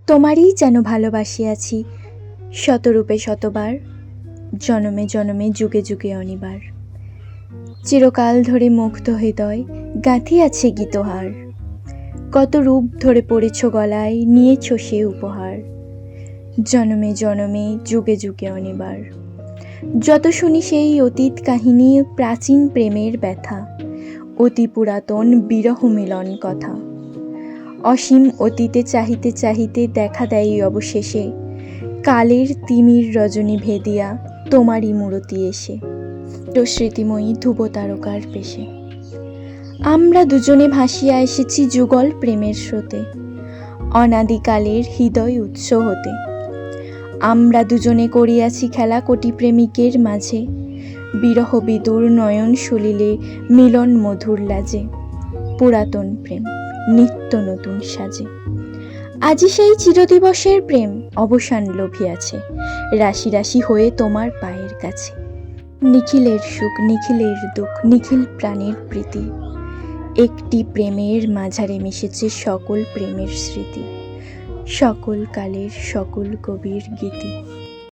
তোমারই যেন ভালোবাসিয়াছি শতরূপে শতবার, জনমে জনমে যুগে যুগে অনিবার। চিরকাল ধরে মুগ্ধ হৃদয় গাঁথিয়াছে গীতহার, কত রূপ ধরে পড়েছ গলায়, নিয়েছ সে উপহার। জনমে জনমে যুগে যুগে অনিবার। যত শুনি সেই অতীত কাহিনী, প্রাচীন প্রেমের ব্যথা, অতি পুরাতন বিরহ মিলন কথা। অসীম অতীতে চাহিতে চাহিতে দেখা দেয় অবশেষে কালের তিমির রজনী ভেদিয়া তোমারই মূরতি এসে, তো স্মৃতিময়ী ধ্রুব তারকার পেশে। আমরা দুজনে ভাসিয়া এসেছি যুগল প্রেমের স্রোতে, অনাদিকালের হৃদয় উৎস হতে। আমরা দুজনে করিয়াছি খেলা কোটি প্রেমিকের মাঝে, বিরহ বিদুর নয়ন সলিলে মিলন মধুর লাজে। পুরাতন প্রেম নিত্য নতুন সাজে। আজি সেই চিরদিবসের প্রেম অবসান লোভিয়াছে, রাশি রাশি হয়ে তোমার পায়ের কাছে। নিখিলের সুখ নিখিলের দুঃখ নিখিল প্রাণের প্রীতি, একটি প্রেমের মাঝারে মিশেছে সকল প্রেমের স্মৃতি, সকল কালের সকল কবির গীতি।